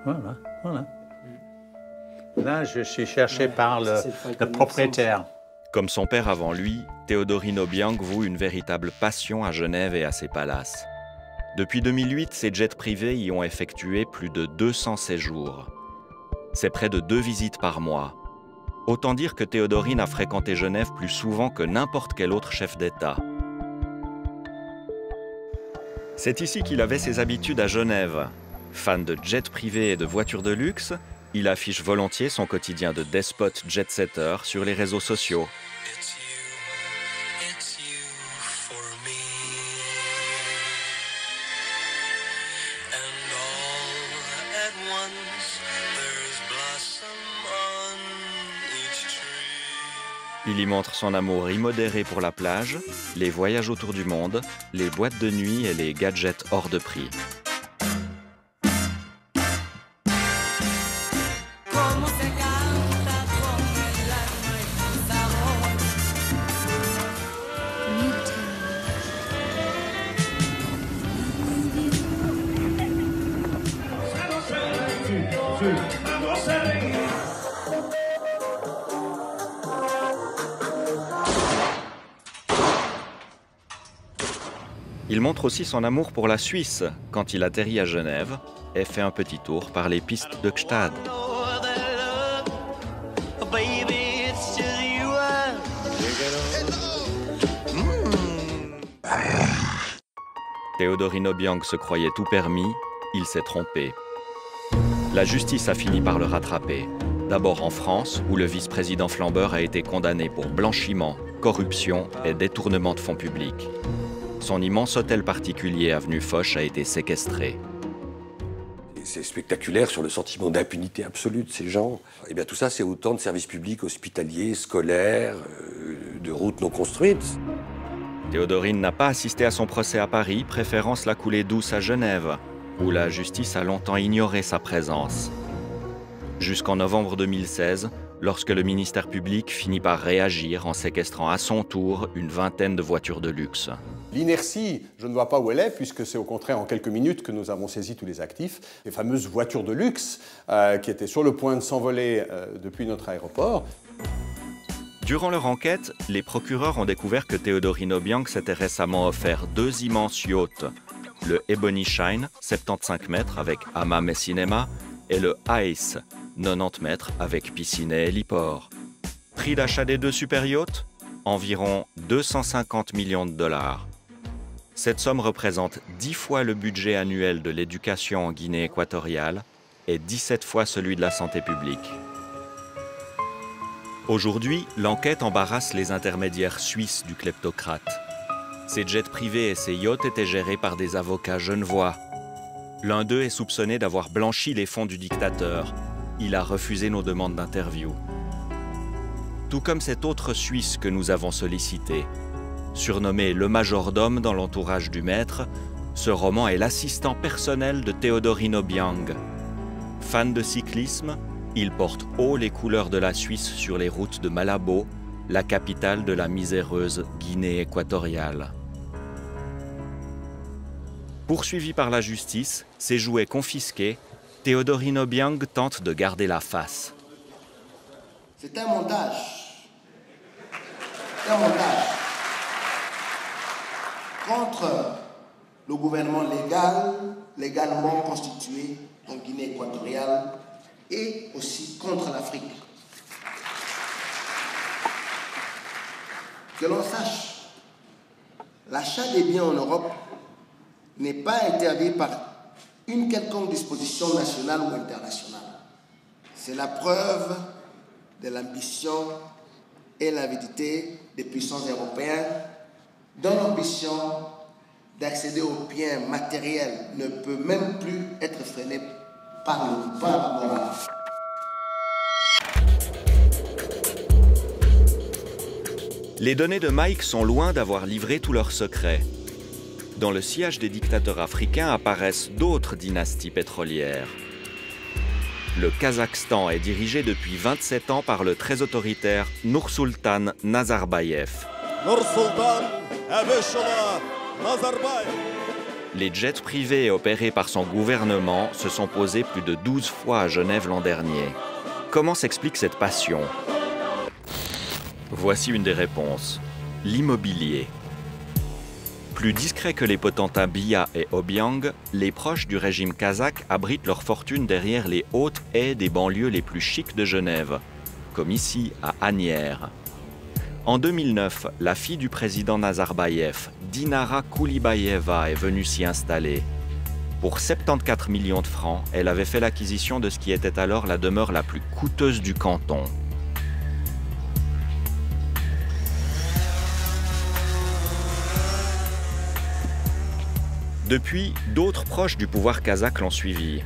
S: mais voilà. Là, je suis cherché par le propriétaire.
L: Comme son père avant lui, Théodorine Obiang voue une véritable passion à Genève et à ses palaces. Depuis 2008, ses jets privés y ont effectué plus de 200 séjours. C'est près de 2 visites par mois. Autant dire que Théodorine a fréquenté Genève plus souvent que n'importe quel autre chef d'État. C'est ici qu'il avait ses habitudes à Genève. Fan de jets privés et de voitures de luxe, il affiche volontiers son quotidien de despote jet-setter sur les réseaux sociaux. Il y montre son amour immodéré pour la plage, les voyages autour du monde, les boîtes de nuit et les gadgets hors de prix. Il montre aussi son amour pour la Suisse quand il atterrit à Genève et fait un petit tour par les pistes de Gstaad. Théodorine Obiang se croyait tout permis, il s'est trompé. La justice a fini par le rattraper. D'abord en France, où le vice-président flambeur a été condamné pour blanchiment, corruption et détournement de fonds publics. Son immense hôtel particulier avenue Foch a été séquestré.
O: C'est spectaculaire sur le sentiment d'impunité absolue de ces gens. Et bien tout ça, c'est autant de services publics hospitaliers, scolaires, de routes non construites.
L: Théodorine n'a pas assisté à son procès à Paris, préférant se la couler douce à Genève, où la justice a longtemps ignoré sa présence. Jusqu'en novembre 2016, lorsque le ministère public finit par réagir en séquestrant à son tour une vingtaine de voitures de luxe.
E: L'inertie, je ne vois pas où elle est, puisque c'est au contraire en quelques minutes que nous avons saisi tous les actifs. Les fameuses voitures de luxe qui étaient sur le point de s'envoler depuis notre aéroport.
L: Durant leur enquête, les procureurs ont découvert que Théodorine Obiang s'était récemment offert 2 immenses yachts. Le Ebony Shine, 75 mètres avec hammam et cinéma, et le Ice, 90 mètres avec piscine et héliport. Prix d'achat des 2 super yachts ? Environ 250 millions de dollars. Cette somme représente 10 fois le budget annuel de l'éducation en Guinée équatoriale et 17 fois celui de la santé publique. Aujourd'hui, l'enquête embarrasse les intermédiaires suisses du kleptocrate. Ces jets privés et ces yachts étaient gérés par des avocats genevois. L'un d'eux est soupçonné d'avoir blanchi les fonds du dictateur. Il a refusé nos demandes d'interview. Tout comme cet autre Suisse que nous avons sollicité. Surnommé le majordome dans l'entourage du maître, ce roman est l'assistant personnel de Théodorine Obiang. Fan de cyclisme, il porte haut les couleurs de la Suisse sur les routes de Malabo, la capitale de la miséreuse Guinée équatoriale. Poursuivi par la justice, ses jouets confisqués, Théodorine Obiang tente de garder la face.
J: C'est un montage. Un montage contre le gouvernement légalement constitué en Guinée équatoriale et aussi contre l'Afrique. Que l'on sache, l'achat des biens en Europe n'est pas interdit par une quelconque disposition nationale ou internationale. C'est la preuve de l'ambition et l'avidité des puissances européennes dont l'ambition d'accéder aux biens matériels ne peut même plus être freinée par la morale.
L: Les données de Mike sont loin d'avoir livré tous leurs secrets. Dans le sillage des dictateurs africains apparaissent d'autres dynasties pétrolières. Le Kazakhstan est dirigé depuis 27 ans par le très autoritaire Nursultan Nazarbayev. Les jets privés opérés par son gouvernement se sont posés plus de 12 fois à Genève l'an dernier. Comment s'explique cette passion? Voici une des réponses. L'immobilier. Plus discrets que les potentats Biya et Obiang, les proches du régime kazakh abritent leur fortune derrière les hautes haies des banlieues les plus chics de Genève, comme ici à Asnières. En 2009, la fille du président Nazarbayev, Dinara Koulibayeva, est venue s'y installer. Pour 74 millions de francs, elle avait fait l'acquisition de ce qui était alors la demeure la plus coûteuse du canton. Depuis, d'autres proches du pouvoir kazakh l'ont suivi.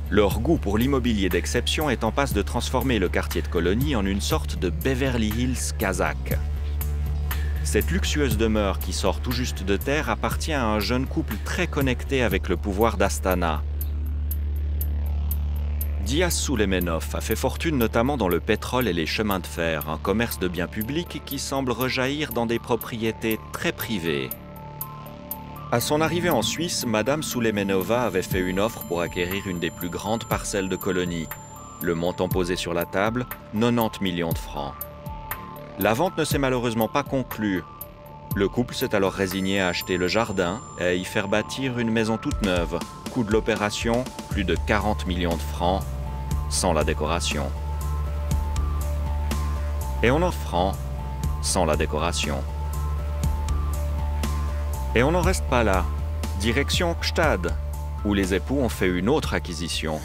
L: Leur goût pour l'immobilier d'exception est en passe de transformer le quartier de colonie en une sorte de Beverly Hills kazakh. Cette luxueuse demeure qui sort tout juste de terre appartient à un jeune couple très connecté avec le pouvoir d'Astana. Diaz Suleimenov a fait fortune notamment dans le pétrole et les chemins de fer, un commerce de biens publics qui semble rejaillir dans des propriétés très privées. À son arrivée en Suisse, Madame Suleimenova avait fait une offre pour acquérir une des plus grandes parcelles de colonie. Le montant posé sur la table, 90 millions de francs. La vente ne s'est malheureusement pas conclue. Le couple s'est alors résigné à acheter le jardin et à y faire bâtir une maison toute neuve. Coût de l'opération, plus de 40 millions de francs, sans la décoration. Et en francs, sans la décoration. Et on n'en reste pas là. Direction Gstad, où les époux ont fait une autre acquisition.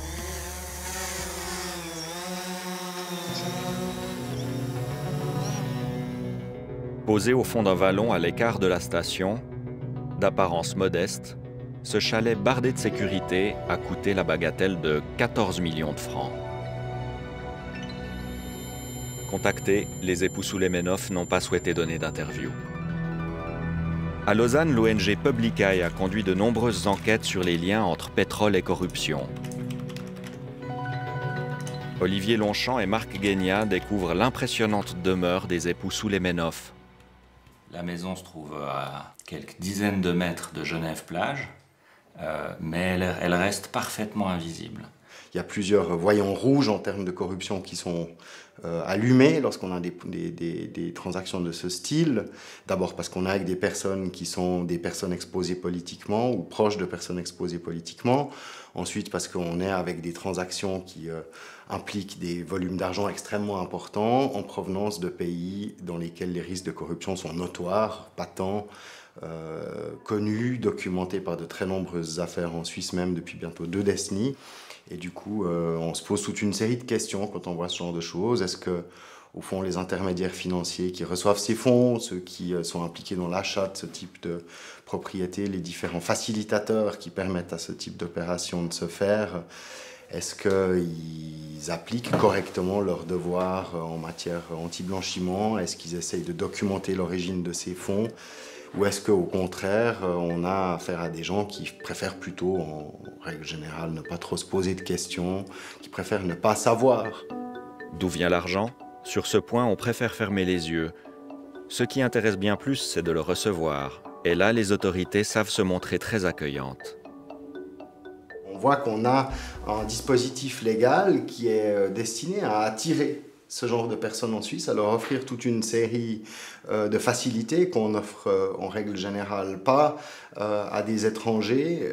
L: Posé au fond d'un vallon à l'écart de la station, d'apparence modeste, ce chalet bardé de sécurité a coûté la bagatelle de 14 millions de francs. Contactés, les époux Suleimenov n'ont pas souhaité donner d'interview. À Lausanne, l'ONG Publicae a conduit de nombreuses enquêtes sur les liens entre pétrole et corruption. Olivier Longchamp et Marc Guénia découvrent l'impressionnante demeure des époux Suleimenov.
K: La maison se trouve à quelques dizaines de mètres de Genève-Plage, mais elle reste parfaitement invisible.
P: Il y a plusieurs voyants rouges en termes de corruption qui sont allumés lorsqu'on a des transactions de ce style. D'abord parce qu'on a avec des personnes qui sont des personnes exposées politiquement ou proches de personnes exposées politiquement. Ensuite parce qu'on est avec des transactions qui impliquent des volumes d'argent extrêmement importants en provenance de pays dans lesquels les risques de corruption sont notoires, patents, connus, documentés par de très nombreuses affaires en Suisse même depuis bientôt 2 décennies. Et du coup, on se pose toute une série de questions quand on voit ce genre de choses. Est-ce que, au fond, les intermédiaires financiers qui reçoivent ces fonds, ceux qui sont impliqués dans l'achat de ce type de propriété, les différents facilitateurs qui permettent à ce type d'opération de se faire, est-ce qu'ils appliquent correctement leurs devoirs en matière anti-blanchiment? Est-ce qu'ils essayent de documenter l'origine de ces fonds? Ou est-ce qu'au contraire, on a affaire à des gens qui préfèrent plutôt, en règle générale, ne pas trop se poser de questions, qui préfèrent ne pas savoir?
L: D'où vient l'argent? Sur ce point, on préfère fermer les yeux. Ce qui intéresse bien plus, c'est de le recevoir. Et là, les autorités savent se montrer très accueillantes.
P: On voit qu'on a un dispositif légal qui est destiné à attirer ce genre de personnes en Suisse, à leur offrir toute une série de facilités qu'on n'offre en règle générale pas à des étrangers,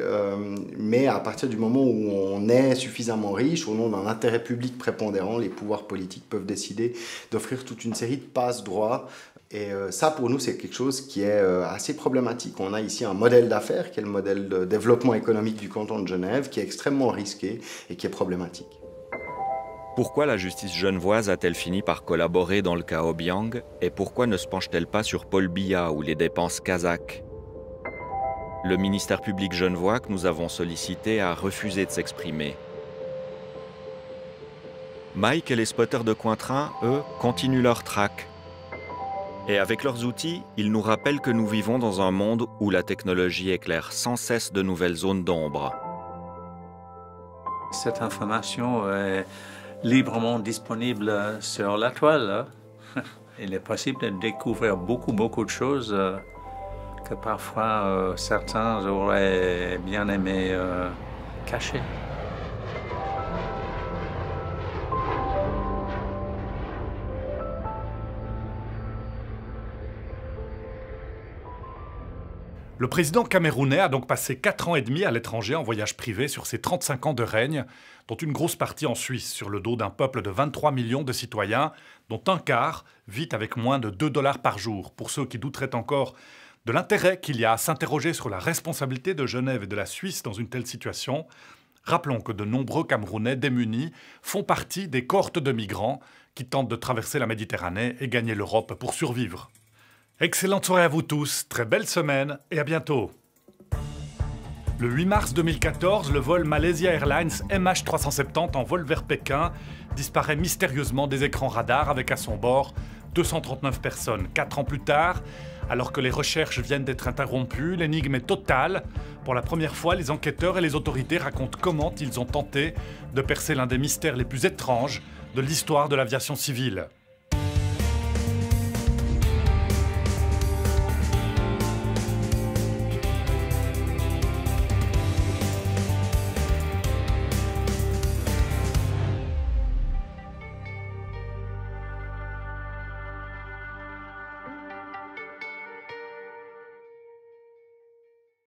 P: mais à partir du moment où on est suffisamment riche, au nom d'un intérêt public prépondérant, les pouvoirs politiques peuvent décider d'offrir toute une série de passe-droits. Et ça, pour nous, c'est quelque chose qui est assez problématique. On a ici un modèle d'affaires, qui est le modèle de développement économique du canton de Genève, qui est extrêmement risqué et qui est problématique.
L: Pourquoi la justice genevoise a-t-elle fini par collaborer dans le cas Obiang et pourquoi ne se penche-t-elle pas sur Paul Biya ou les dépenses kazakhs? Le ministère public genevois que nous avons sollicité a refusé de s'exprimer. Mike et les spotters de Cointrin, eux, continuent leur traque. Et avec leurs outils, ils nous rappellent que nous vivons dans un monde où la technologie éclaire sans cesse de nouvelles zones d'ombre.
S: Cette information est librement disponible sur la toile. Il est possible de découvrir beaucoup de choses que parfois certains auraient bien aimé cacher.
A: Le président camerounais a donc passé 4 ans et demi à l'étranger en voyage privé sur ses 35 ans de règne, dont une grosse partie en Suisse, sur le dos d'un peuple de 23 millions de citoyens, dont un quart vit avec moins de 2 $ par jour. Pour ceux qui douteraient encore de l'intérêt qu'il y a à s'interroger sur la responsabilité de Genève et de la Suisse dans une telle situation, rappelons que de nombreux Camerounais démunis font partie des cohortes de migrants qui tentent de traverser la Méditerranée et gagner l'Europe pour survivre. Excellente soirée à vous tous, très belle semaine et à bientôt. Le 8 mars 2014, le vol Malaysia Airlines MH370 en vol vers Pékin disparaît mystérieusement des écrans radars avec à son bord 239 personnes. 4 ans plus tard, alors que les recherches viennent d'être interrompues, l'énigme est totale. Pour la première fois, les enquêteurs et les autorités racontent comment ils ont tenté de percer l'un des mystères les plus étranges de l'histoire de l'aviation civile.